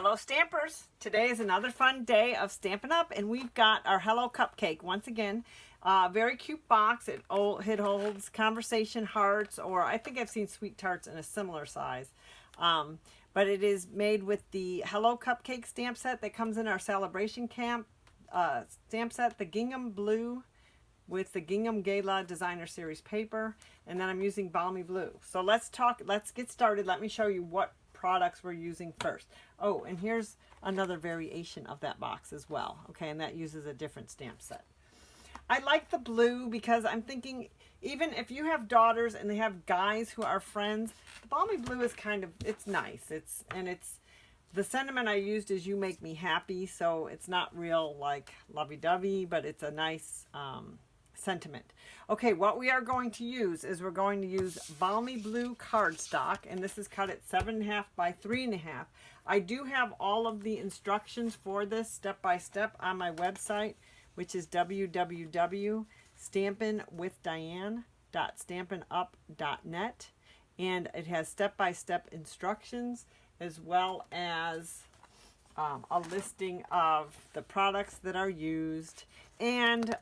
Hello Stampers! Today is another fun day of Stampin' Up! And we've got our Hello Cupcake once again. Very cute box. It holds conversation hearts, or I think I've seen sweet tarts in a similar size. But it is made with the Hello Cupcake stamp set that comes in our Celebration Camp stamp set, the gingham blue with the Gingham Gala Designer Series paper, and then I'm using Balmy Blue. So let's get started. Let me show you what products we're using first. Oh, and here's another variation of that box as well. Okay, and that uses a different stamp set. I like the blue because I'm thinking even if you have daughters and they have guys who are friends, the Balmy Blue is kind of, it's nice. It's the sentiment I used is "you make me happy," so it's not real like lovey-dovey, but it's a nice sentiment. Okay, what we are going to use is we're going to use Balmy Blue cardstock, and this is cut at 7.5 by 3.5. I do have all of the instructions for this step by step on my website, which is www.stampinwithdiane.stampinup.net, and it has step-by-step instructions as well as a listing of the products that are used, and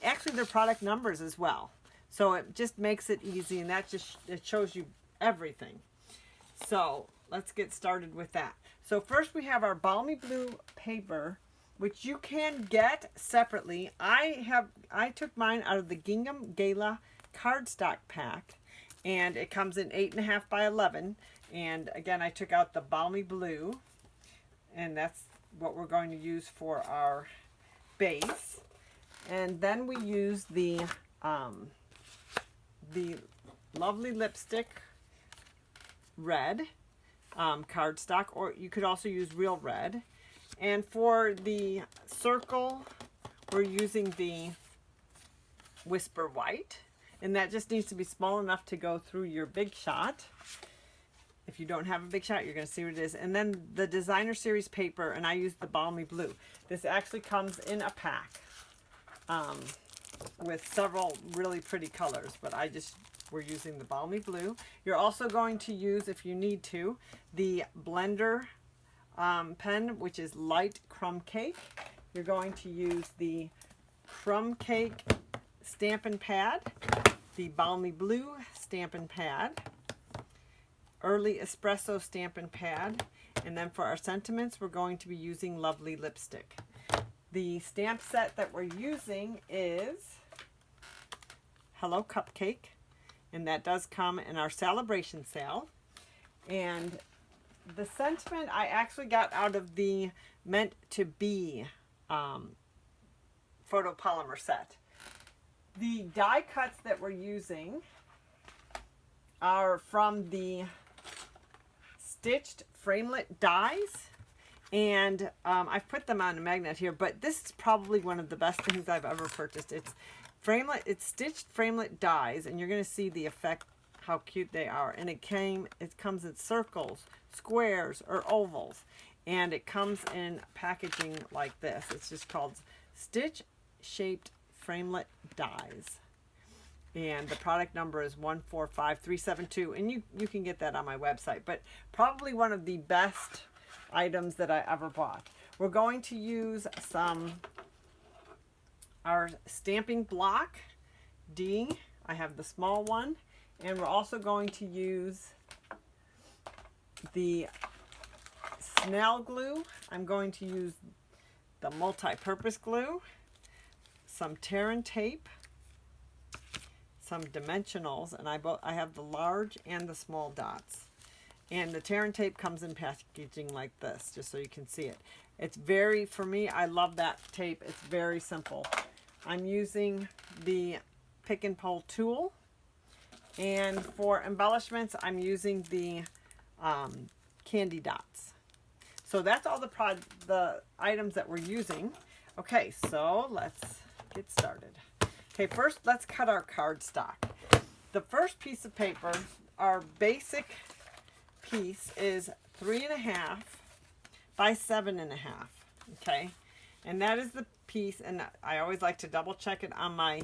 actually their product numbers as well. So it just makes it easy, and that just, it shows you everything. So let's get started with that. So first we have our Balmy Blue paper, which you can get separately. I took mine out of the Gingham Gala cardstock pack, and it comes in 8.5 by 11. And again, I took out the Balmy Blue, and that's what we're going to use for our base. And then we use the lovely lipstick red cardstock, or you could also use real red. And for the circle, we're using the Whisper White, and that just needs to be small enough to go through your Big Shot. If you don't have a Big Shot, you're going to see what it is. And then the Designer Series paper, and I use the Balmy Blue. This actually comes in a pack with several really pretty colors, but we're using the Balmy Blue. You're also going to use, if you need to, the blender pen, which is light crumb cake. You're going to use the crumb cake Stampin' pad, the Balmy Blue Stampin' pad, early espresso Stampin' pad, and then for our sentiments we're going to be using lovely lipstick. The stamp set that we're using is Hello Cupcake, and that does come in our celebration sale. And the sentiment I actually got out of the Meant to Be photopolymer set. The die cuts that we're using are from the stitched framelit dies, and I've put them on a magnet here, but this is probably one of the best things I've ever purchased. It's stitched framelit dies, and you're going to see the effect, how cute they are. And it comes in circles, squares, or ovals, and it comes in packaging like this. It's just called stitch shaped framelit dies, and the product number is 145372, and you can get that on my website. But probably one of the best items that I ever bought. We're going to use our stamping block D. I have the small one, and we're also going to use the Snell glue. I'm going to use the multi-purpose glue, some Terran tape, some dimensionals, and I have the large and the small dots. And the Terran tape comes in packaging like this, just so you can see it. It's very, for me, I love that tape. It's very simple. I'm using the pick and pull tool, and for embellishments I'm using the candy dots. So that's all the items that we're using. Okay, so let's get started. Okay, first let's cut our cardstock. The first piece of paper, our basic piece, is 3.5 by 7.5. Okay, and that is the piece, and I always like to double check it on my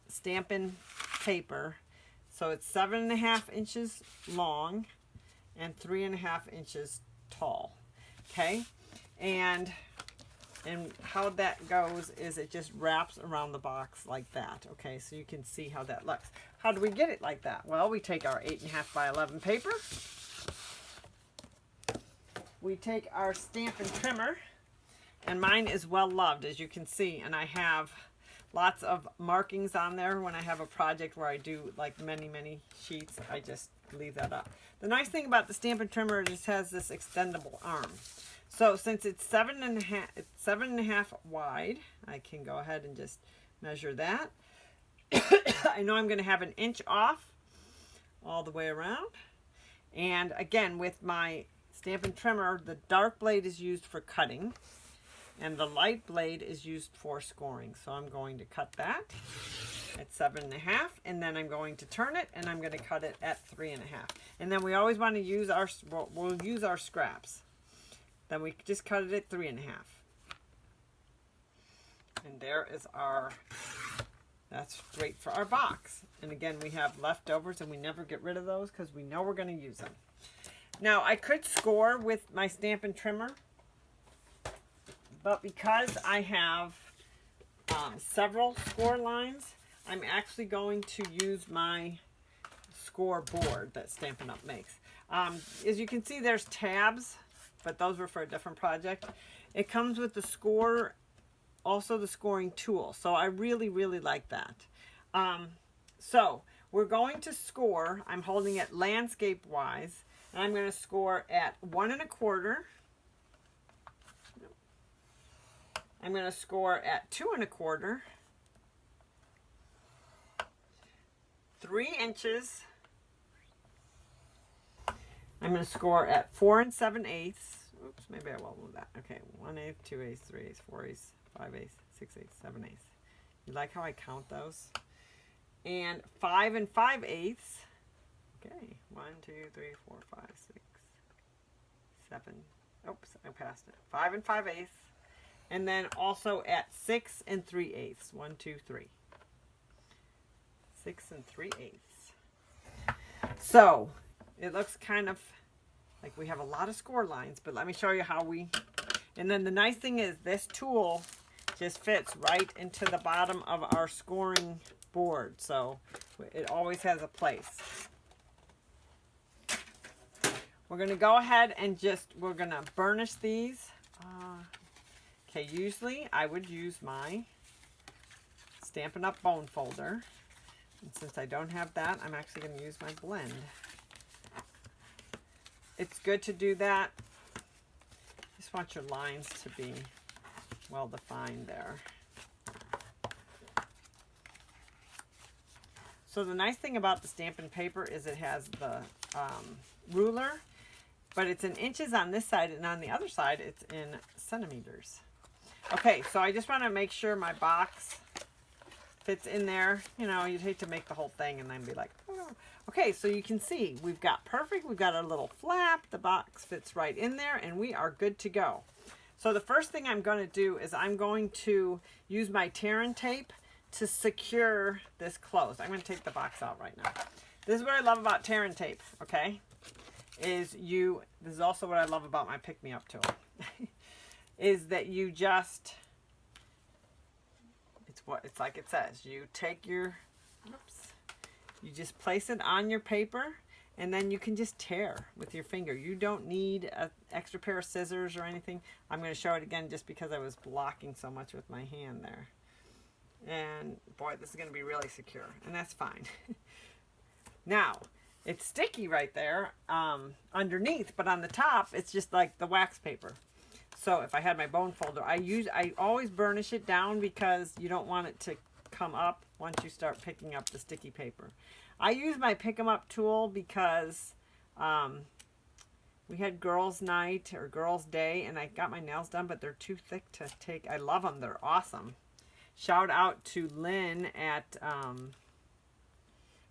Stampin' paper. So it's 7.5 inches long and 3.5 inches tall. Okay, and how that goes is it just wraps around the box like that. Okay, so you can see how that looks. How do we get it like that? Well, we take our 8.5 by 11 paper. We take our Stampin' trimmer, and mine is well loved, as you can see, and I have lots of markings on there. When I have a project where I do like many sheets, I just leave that up. The nice thing about the Stampin' trimmer, it just has this extendable arm. So since it's 7.5 wide, I can go ahead and just measure that. I know I'm going to have an inch off all the way around. And again, with my Stampin' trimmer, the dark blade is used for cutting and the light blade is used for scoring. So I'm going to cut that at 7.5, and then I'm going to turn it and I'm going to cut it at 3.5. And then we always want to use we'll use our scraps. Then we just cut it at 3.5. And there is that's great for our box. And again, we have leftovers and we never get rid of those because we know we're going to use them. Now, I could score with my Stampin' trimmer, but because I have several score lines, I'm actually going to use my score board that Stampin' Up! Makes. As you can see, there's tabs, but those were for a different project. It comes with the score, also the scoring tool. So I really like that. So we're going to score. I'm holding it landscape wise, and I'm going to score at 1 1/4. I'm going to score at 2 1/4, 3 inches. I'm going to score at 4 7/8. Oops, maybe I won't move that. Okay, 1/8, 2/8, 3/8, 4/8, 5/8, 6/8, 7/8. You like how I count those? And 5 5/8. Okay, 1, 2, 3, 4, 5, 6, 7. Oops, I passed it. 5 5/8. And then also at 6 3/8. 1, 2, 3. 6 3/8. So it looks kind of like we have a lot of score lines, but let me show you how and then the nice thing is this tool just fits right into the bottom of our scoring board. So it always has a place. We're going to go ahead and we're going to burnish these. Okay, usually I would use my Stampin' Up! Bone folder. And since I don't have that, I'm actually going to use my blend. It's good to do that. Just want your lines to be well defined there. So the nice thing about the Stampin' paper is it has the ruler, but it's in inches on this side, and on the other side it's in centimeters. Okay, so I just want to make sure my box fits in there. You know, you'd hate to make the whole thing and then be like, oh. Okay, so you can see we've got perfect. We've got our little flap. The box fits right in there, and we are good to go. So the first thing I'm going to do is I'm going to use my tear-in tape to secure this closed. I'm going to take the box out right now. This is what I love about tear-in tape, okay? This is also what I love about my pick-me-up tool. Is that you just, it's like it says, you take you just place it on your paper, and then you can just tear with your finger. You don't need an extra pair of scissors or anything. I'm going to show it again just because I was blocking so much with my hand there. And boy, this is going to be really secure, and that's fine. Now, it's sticky right there underneath, but on the top, it's just like the wax paper. So if I had my bone folder, I always burnish it down because you don't want it to come up once you start picking up the sticky paper. I use my pick 'em up tool because we had girls' night or girls' day, and I got my nails done, but they're too thick to take. I love them. They're awesome. Shout out to Lynn at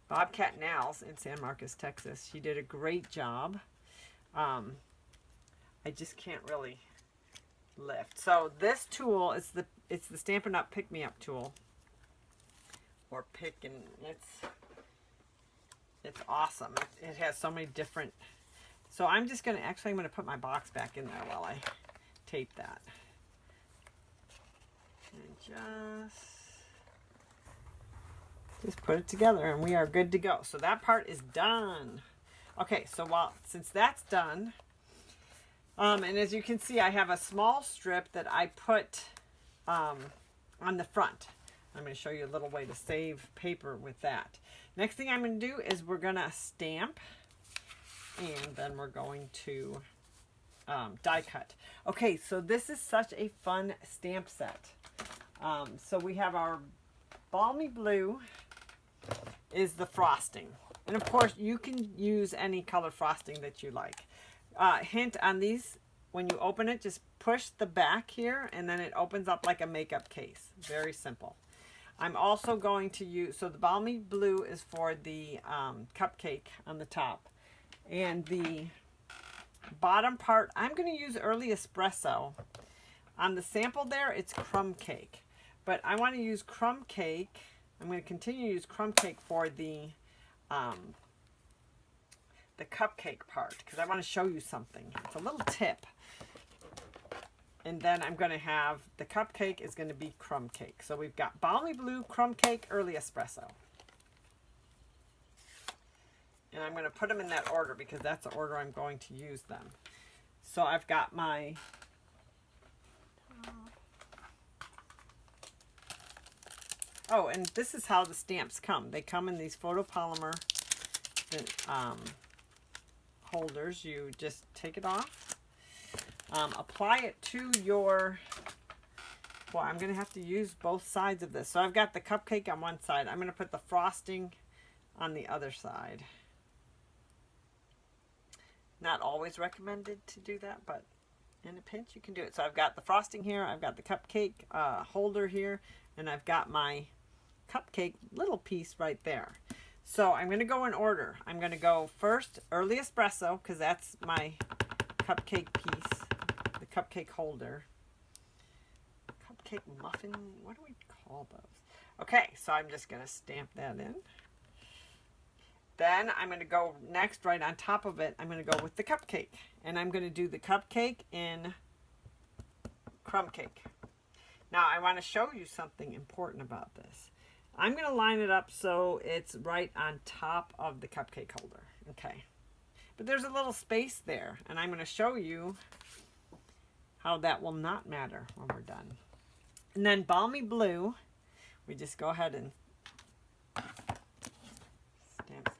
Bobcat Nails in San Marcos, Texas. She did a great job. I just can't really lift. So this tool is it's the Stampin' Up! Pick Me Up tool. Or it's awesome. It has so So I'm just going to, actually I'm going to put my box back in there while I tape that. And just put it together and we are good to go. So that part is done. Okay, so since that's done, and as you can see, I have a small strip that I put on the front. I'm going to show you a little way to save paper with that. Next thing I'm going to do is we're going to stamp, and then we're going to die cut. Okay, so this is such a fun stamp set. So we have our balmy blue is the frosting. And of course, you can use any color frosting that you like. Hint on these, when you open it, just push the back here and then it opens up like a makeup case. Very simple. I'm also going to use, so the balmy blue is for the cupcake on the top. And the bottom part, I'm going to use early espresso. On the sample there, it's crumb cake. But I want to use crumb cake. I'm going to continue to use crumb cake for the cupcake part because I want to show you something. It's a little tip. And then I'm going to have the cupcake is going to be crumb cake. So we've got balmy blue, crumb cake, early espresso. And I'm going to put them in that order because that's the order I'm going to use them. So I've got my oh, and this is how the stamps come. They come in these photopolymer holders. You just take it off, apply it to your, well, I'm going to have to use both sides of this. So I've got the cupcake on one side. I'm going to put the frosting on the other side. Not always recommended to do that, but in a pinch you can do it. So I've got the frosting here, I've got the cupcake holder here, and I've got my cupcake little piece right there. So I'm going to go in order. I'm going to go first early espresso because that's my cupcake piece, the cupcake holder. Cupcake muffin, what do we call those? Okay, so I'm just going to stamp that in. Then I'm going to go next, right on top of it, I'm going to go with the cupcake. And I'm going to do the cupcake in crumb cake. Now, I want to show you something important about this. I'm going to line it up so it's right on top of the cupcake holder. Okay. But there's a little space there. And I'm going to show you how that will not matter when we're done. And then balmy blue, we just go ahead and stamp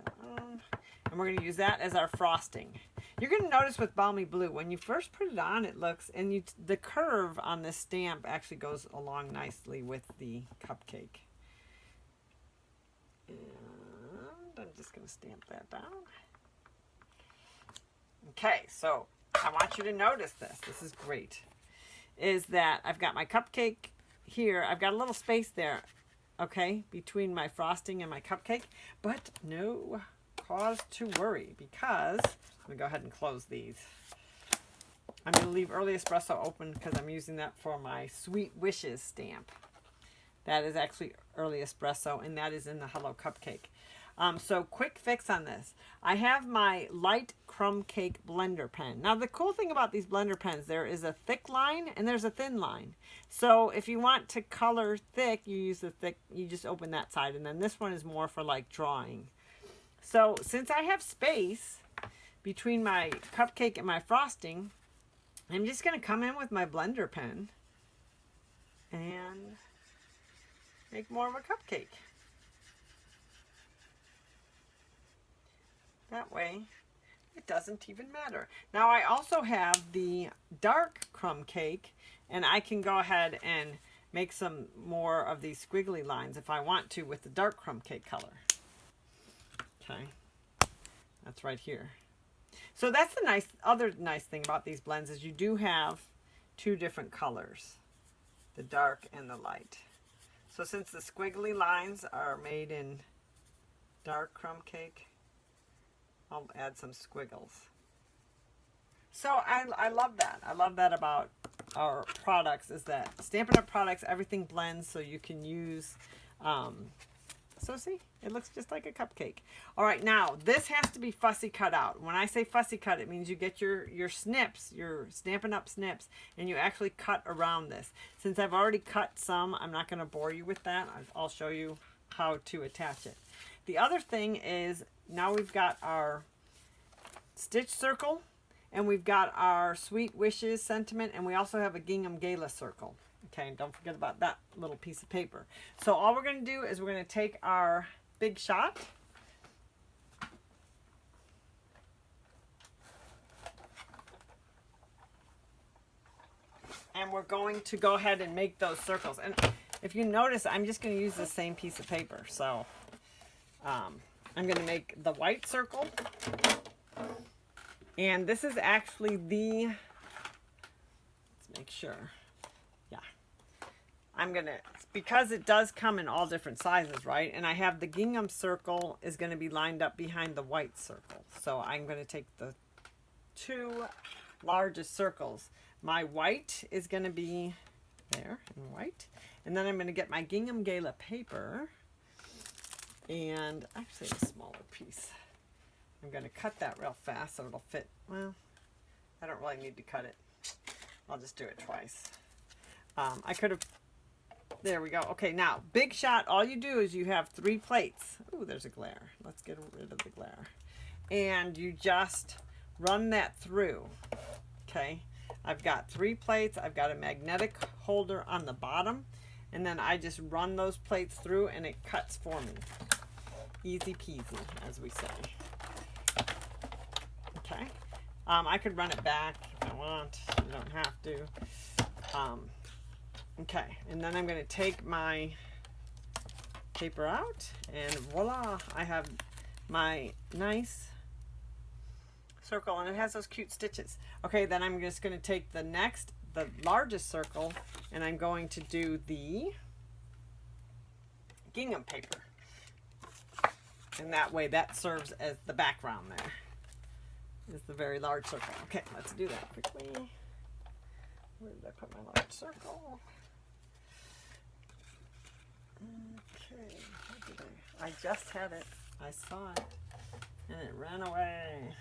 that on. And we're going to use that as our frosting. You're going to notice with balmy blue, when you first put it on, it looks, and the curve on this stamp actually goes along nicely with the cupcake. And I'm just going to stamp that down. Okay, so I want you to notice this. This is great. Is that I've got my cupcake here. I've got a little space there, okay, between my frosting and my cupcake, but no cause to worry because I'm going to go ahead and close these. I'm going to leave early espresso open because I'm using that for my Sweet Wishes stamp. That is actually early espresso, and that is in the Hello Cupcake. So quick fix on this. I have my light crumb cake blender pen. Now the cool thing about these blender pens, there is a thick line and there's a thin line. So if you want to color thick, you use the thick, you just open that side, and then this one is more for like drawing. So since I have space between my cupcake and my frosting, I'm just going to come in with my blender pen and make more of a cupcake. That way, it doesn't even matter. Now I also have the dark crumb cake, and I can go ahead and make some more of these squiggly lines if I want to with the dark crumb cake color. Okay, that's right here. So that's the other nice thing about these blends is you do have two different colors, the dark and the light. So since the squiggly lines are made in dark crumb cake, I'll add some squiggles. So I love that. I love that about our products is that Stampin' Up! Products, everything blends so you can use So see, it looks just like a cupcake. All right, now this has to be fussy cut out. When I say fussy cut, it means you get your snips, your Stampin' Up! Snips, and you actually cut around this. Since I've already cut some, I'm not going to bore you with that. I'll show you how to attach it. The other thing is, now we've got our stitch circle, and we've got our Sweet Wishes sentiment, and we also have a Gingham Gala circle. Okay, and don't forget about that little piece of paper. So all we're going to do is we're going to take our Big Shot, and we're going to go ahead and make those circles. And if you notice, I'm just going to use the same piece of paper. So I'm going to make the white circle, and this is actually the, let's make sure. I'm going to, because it does come in all different sizes, right? And I have the gingham circle is going to be lined up behind the white circle. So I'm going to take the two largest circles. My white is going to be there in white. And then I'm going to get my Gingham Gala paper. And actually a smaller piece. I'm going to cut that real fast so it'll fit. Well, I don't really need to cut it. I'll just do it twice. I could have... There we go. Okay, now, Big Shot, all you do is you have 3 plates. Ooh, there's a glare. Let's get rid of the glare. And you just run that through. Okay, I've got 3 plates. I've got a magnetic holder on the bottom. And then I just run those plates through and it cuts for me. Easy peasy, as we say. Okay. I could run it back if I want. You don't have to. Okay, and then I'm going to take my paper out, and voila, I have my nice circle, and it has those cute stitches. Okay, then I'm just going to take the largest circle, and I'm going to do the gingham paper. And that way, that serves as the background there. Is the very large circle. Okay, let's do that quickly. Where did I put my large circle? Okay, what did I just had it. I saw it, and it ran away.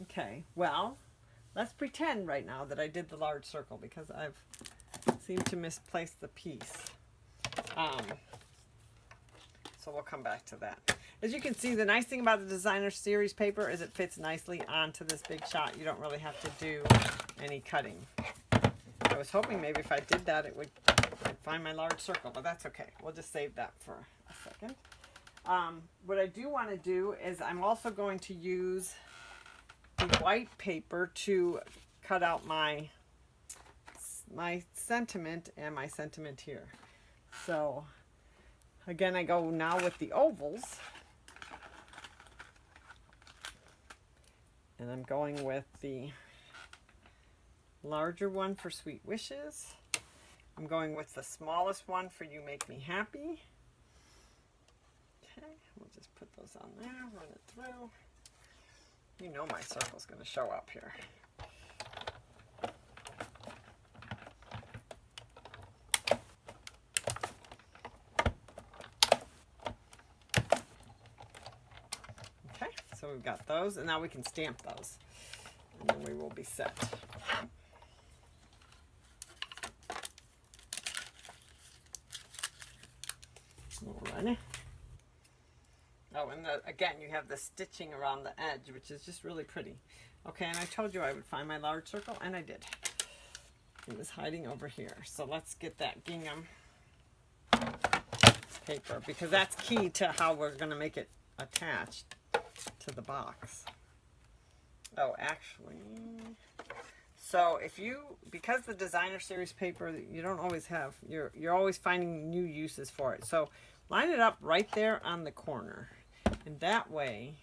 Okay, well, let's pretend right now that I did the large circle because I've seemed to misplace the piece. So we'll come back to that. As you can see, the nice thing about the designer series paper is it fits nicely onto this Big Shot. You don't really have to do any cutting. I was hoping maybe if I did that, I'd find my large circle, but that's okay. We'll just save that for a second. What I do want to do is I'm also going to use the white paper to cut out my sentiment and my sentiment here. So again, I go now with the ovals. And I'm going with the larger one for Sweet Wishes. I'm going with the smallest one for You Make Me Happy. Okay, we'll just put those on there, run it through. You know my circle's going to show up here. Okay, so we've got those, and now we can stamp those, and then we will be set. Alrighty. Oh, and again, you have the stitching around the edge, which is just really pretty. Okay, and I told you I would find my large circle, and I did. It was hiding over here. So let's get that gingham paper, because that's key to how we're going to make it attached to the box. Oh, actually, so if you, because the designer series paper, you don't always have, you're always finding new uses for it. So line it up right there on the corner, and that way,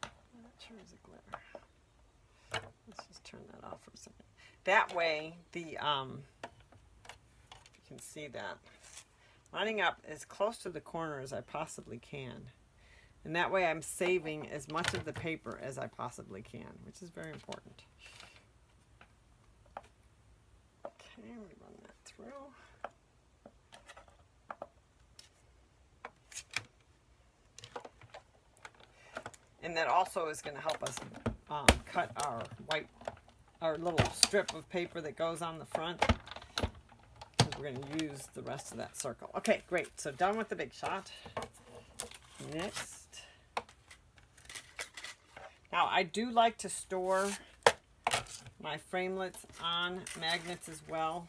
I'm not sure there's a glare. Let's just turn that off for a second. That way, the if you can see that, lining up as close to the corner as I possibly can. And that way I'm saving as much of the paper as I possibly can, which is very important. Okay, we run that through. And that also is going to help us cut our little strip of paper that goes on the front. We're going to use the rest of that circle. Okay, great. So done with the big shot. Next. Now, I do like to store my framelits on magnets as well.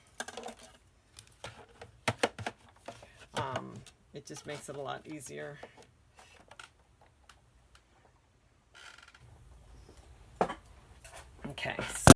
It just makes it a lot easier. Okay.